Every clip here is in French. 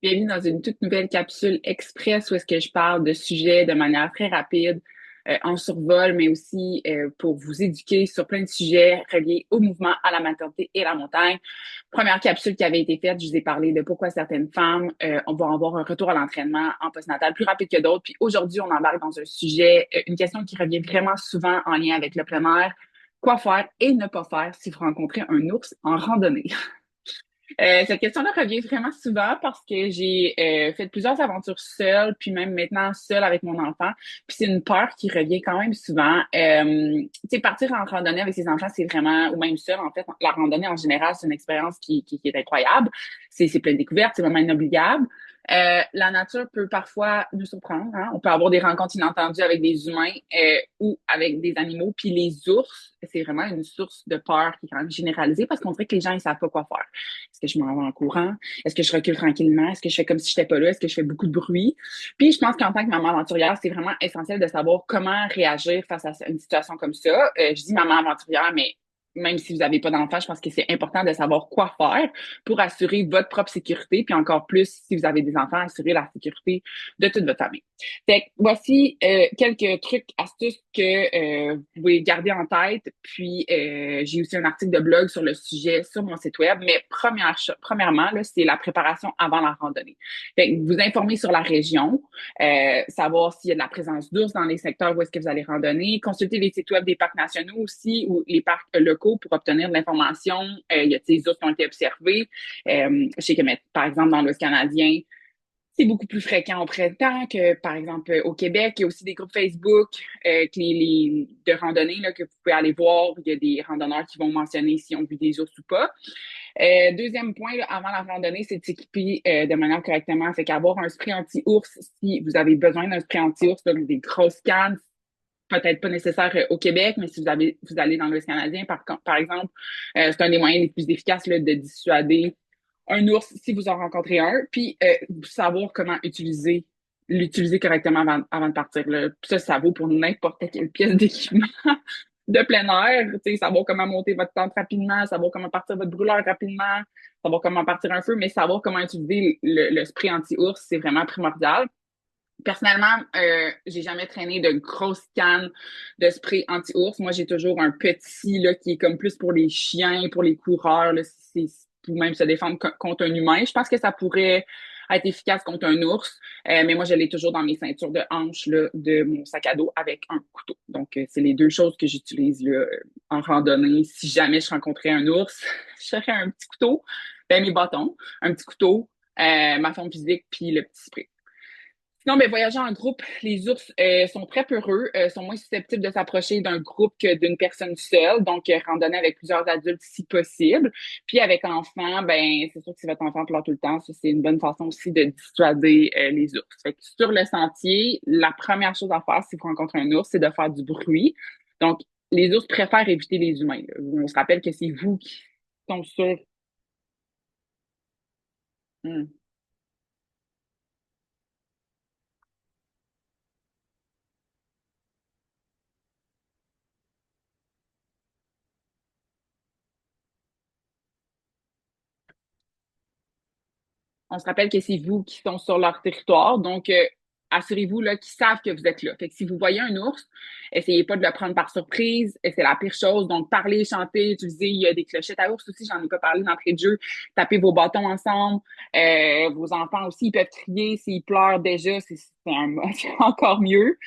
Bienvenue dans une toute nouvelle capsule express où est-ce que je parle de sujets de manière très rapide, en survol, mais aussi pour vous éduquer sur plein de sujets reliés au mouvement, à la maternité et à la montagne. Première capsule qui avait été faite, je vous ai parlé de pourquoi certaines femmes on va avoir un retour à l'entraînement en postnatal plus rapide que d'autres. Puis aujourd'hui, on embarque dans un sujet, une question qui revient vraiment souvent en lien avec le plein air. Quoi faire et ne pas faire si vous rencontrez un ours en randonnée? Cette question-là revient vraiment souvent parce que j'ai fait plusieurs aventures seule, puis même maintenant seule avec mon enfant. Puis c'est une peur qui revient quand même souvent. Tu sais, partir en randonnée avec ses enfants, c'est vraiment, ou même seul, en fait, la randonnée en général, c'est une expérience qui est incroyable. C'est plein de découvertes, c'est vraiment inoubliable. La nature peut parfois nous surprendre, hein. On peut avoir des rencontres inattendues avec des humains ou avec des animaux. Puis les ours, c'est vraiment une source de peur qui est quand même généralisée parce qu'on dirait que les gens, ils savent pas quoi faire. Est-ce que je m'en vais en courant? Est-ce que je recule tranquillement? Est-ce que je fais comme si j'étais pas là? Est-ce que je fais beaucoup de bruit? Puis je pense qu'en tant que maman aventurière, c'est vraiment essentiel de savoir comment réagir face à une situation comme ça. Je dis maman aventurière, mais même si vous n'avez pas d'enfant, je pense que c'est important de savoir quoi faire pour assurer votre propre sécurité, puis encore plus si vous avez des enfants, assurer la sécurité de toute votre famille. Fait que voici quelques trucs, astuces que vous pouvez garder en tête. Puis j'ai aussi un article de blog sur le sujet sur mon site web. Mais premièrement, là, c'est la préparation avant la randonnée. Fait que vous informer sur la région, savoir s'il y a de la présence d'ours dans les secteurs où est-ce que vous allez randonner, consulter les sites web des parcs nationaux aussi ou les parcs locaux pour obtenir de l'information. Il y a des ours qui ont été observés. Je sais que, par exemple, dans l'Ouest canadien, c'est beaucoup plus fréquent au printemps que, par exemple, au Québec. Il y a aussi des groupes Facebook de randonnée là, que vous pouvez aller voir. Il y a des randonneurs qui vont mentionner s'ils ont vu des ours ou pas. Deuxième point, là, avant la randonnée, c'est de s'équiper de manière correctement. Fait qu'avoir un spray anti-ours si vous avez besoin d'un spray anti-ours, là, des grosses cannes, peut-être pas nécessaire au Québec, mais si vous allez dans l'Ouest canadien, par exemple, c'est un des moyens les plus efficaces là, de dissuader un ours si vous en rencontrez un, puis savoir comment l'utiliser correctement avant de partir. Là. Ça vaut pour n'importe quelle pièce d'équipement de plein air. Tu sais, savoir comment monter votre tente rapidement, savoir comment partir votre brûleur rapidement, savoir comment partir un feu, mais savoir comment utiliser le spray anti-ours, c'est vraiment primordial. Personnellement, j'ai jamais traîné de grosses cannes de spray anti-ours. Moi, j'ai toujours un petit là qui est comme plus pour les chiens, pour les coureurs, là, pour même se défendre contre un humain. Je pense que ça pourrait être efficace contre un ours, mais moi, je l'ai toujours dans mes ceintures de hanche là, de mon sac à dos avec un couteau. Donc, c'est les deux choses que j'utilise là, en randonnée. Si jamais je rencontrais un ours, je ferais un petit couteau, ben, mes bâtons, un petit couteau, ma forme physique, puis le petit spray. Sinon, ben, voyager en groupe, les ours sont très peureux, sont moins susceptibles de s'approcher d'un groupe que d'une personne seule. Donc, randonner avec plusieurs adultes si possible. Puis avec enfants, ben c'est sûr que si votre enfant pleure tout le temps, ça, c'est une bonne façon aussi de dissuader les ours. Fait que sur le sentier, la première chose à faire si vous rencontrez un ours, c'est de faire du bruit. Donc, les ours préfèrent éviter les humains, là. On se rappelle que c'est vous qui sont sur... Hmm. On se rappelle que c'est vous qui sont sur leur territoire. Donc, assurez-vous là qu'ils savent que vous êtes là. Fait que si vous voyez un ours, essayez pas de le prendre par surprise. C'est la pire chose. Donc, parlez, chantez, utilisez. Il y a des clochettes à ours aussi. J'en ai pas parlé d'entrée de jeu. Tapez vos bâtons ensemble. Vos enfants aussi, ils peuvent crier s'ils pleurent déjà. C'est encore mieux.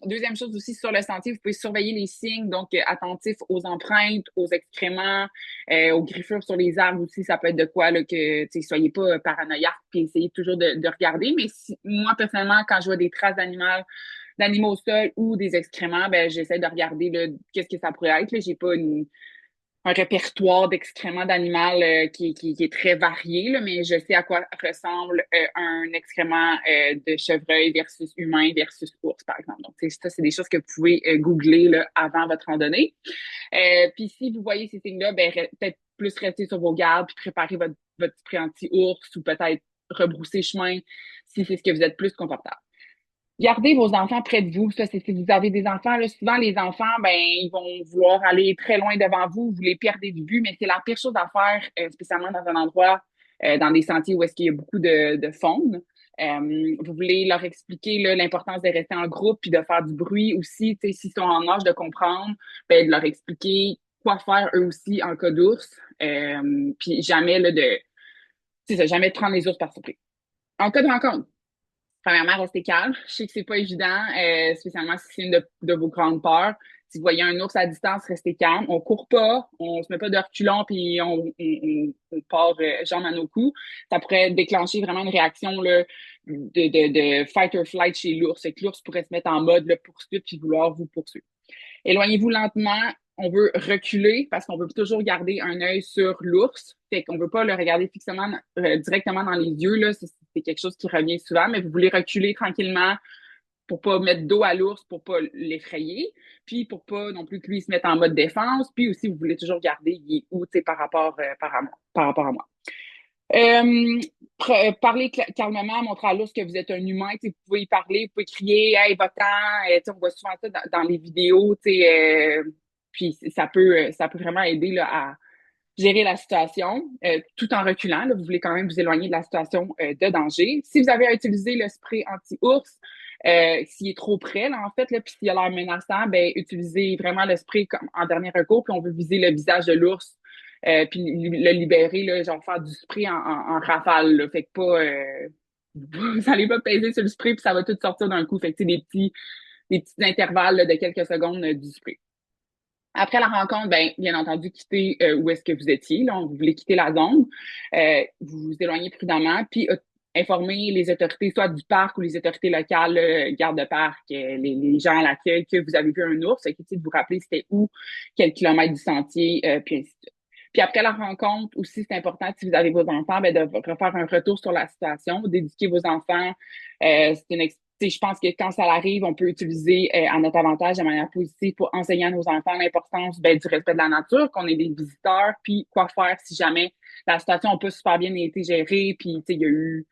Deuxième chose aussi, sur le sentier, vous pouvez surveiller les signes. Donc, attentif aux empreintes, aux excréments, aux griffures sur les arbres aussi, ça peut être de quoi là, que tu sais, soyez pas paranoïaque puis essayez toujours de regarder. Mais moi, personnellement, quand je vois des traces d'animaux au sol ou des excréments, ben j'essaie de regarder là, qu'est-ce que ça pourrait être. Là. J'ai pas un répertoire d'excréments d'animal qui est très varié, là, mais je sais à quoi ressemble un excrément de chevreuil versus humain versus ours, par exemple. Donc, ça, c'est des choses que vous pouvez googler là, avant votre randonnée. Puis si vous voyez ces signes-là, ben peut-être plus rester sur vos gardes puis préparer votre spray anti-ours ou peut-être rebrousser chemin si c'est ce que vous êtes plus confortable. Gardez vos enfants près de vous. Ça, c'est si vous avez des enfants, là, souvent les enfants, ben, ils vont vouloir aller très loin devant vous, vous les perdez de vue, mais c'est la pire chose à faire, spécialement dans un endroit dans des sentiers où est-ce qu'il y a beaucoup de faune. Vous voulez leur expliquer là, l'importance de rester en groupe puis de faire du bruit aussi, tu sais, s'ils sont en âge de comprendre, ben, de leur expliquer quoi faire eux aussi en cas d'ours. Puis jamais là, c'est ça, jamais de prendre les ours par surprise. En cas de rencontre, premièrement, restez calme. Je sais que c'est pas évident, spécialement si c'est une de vos grandes peurs. Si vous voyez un ours à distance, restez calme. On court pas, on se met pas de reculons puis on part jambes à nos coups. Ça pourrait déclencher vraiment une réaction là, de fight or flight chez l'ours. C'est que l'ours pourrait se mettre en mode là, poursuite puis vouloir vous poursuivre. Éloignez-vous lentement. On veut reculer parce qu'on veut toujours garder un œil sur l'ours. Fait qu'on veut pas le regarder fixement directement dans les yeux. Là. C'est quelque chose qui revient souvent, mais vous voulez reculer tranquillement pour pas mettre dos à l'ours, pour pas l'effrayer, puis pour pas non plus que lui se mette en mode défense, puis aussi vous voulez toujours garder il est où, tu sais, par rapport à moi. Parler calmement, montrer à l'ours que vous êtes un humain, vous pouvez y parler, vous pouvez crier, hey, va-t'en, on voit souvent ça dans les vidéos, puis ça peut vraiment aider là, à gérer la situation tout en reculant. Là, vous voulez quand même vous éloigner de la situation de danger. Si vous avez à utiliser le spray anti-ours, s'il est trop près, là, en fait, là, puis s'il a l'air menaçant, ben, utilisez vraiment le spray comme en dernier recours, puis on veut viser le visage de l'ours, puis le libérer, là, genre faire du spray en rafale, là, fait que pas, vous allez pas peser sur le spray, puis ça va tout sortir d'un coup, fait que c'est des petits intervalles là, de quelques secondes du spray. Après la rencontre, ben, bien entendu, quitter où est-ce que vous étiez. Là, vous voulez quitter la zone. Vous vous éloignez prudemment, puis informer les autorités, soit du parc ou les autorités locales, garde de parc, les gens à l'accueil, que vous avez vu un ours, que vous vous rappelez c'était où, quel kilomètre du sentier, puis ainsi de suite. Puis après la rencontre, aussi, c'est important, si vous avez vos enfants, ben, de refaire un retour sur la situation, d'éduquer vos enfants. C'est une je pense que quand ça arrive, on peut utiliser à notre avantage de manière positive pour enseigner à nos enfants l'importance ben, du respect de la nature, qu'on est des visiteurs, puis quoi faire si jamais la situation n'a pas super bien été gérée, puis il y a eu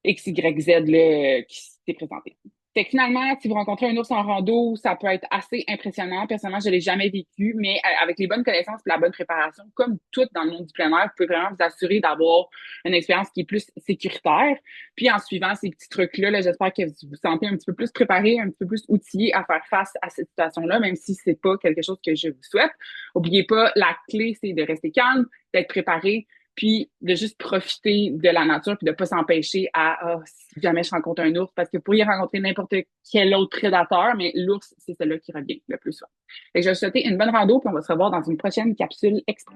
X, Y, Z là, qui s'est présenté. Fait que finalement, si vous rencontrez un ours en rando, ça peut être assez impressionnant. Personnellement, je l'ai jamais vécu, mais avec les bonnes connaissances et la bonne préparation, comme tout dans le monde du plein air, vous pouvez vraiment vous assurer d'avoir une expérience qui est plus sécuritaire. Puis en suivant ces petits trucs-là, là, j'espère que vous vous sentez un petit peu plus préparé, un petit peu plus outillé à faire face à cette situation-là, même si c'est pas quelque chose que je vous souhaite. Oubliez pas, la clé, c'est de rester calme, d'être préparé, puis de juste profiter de la nature, puis de pas s'empêcher à si jamais je rencontre un ours, parce que vous pourriez rencontrer n'importe quel autre prédateur, mais l'ours, c'est celui qui revient le plus souvent. Fait que je vais vous souhaiter une bonne rando, puis on va se revoir dans une prochaine capsule extra.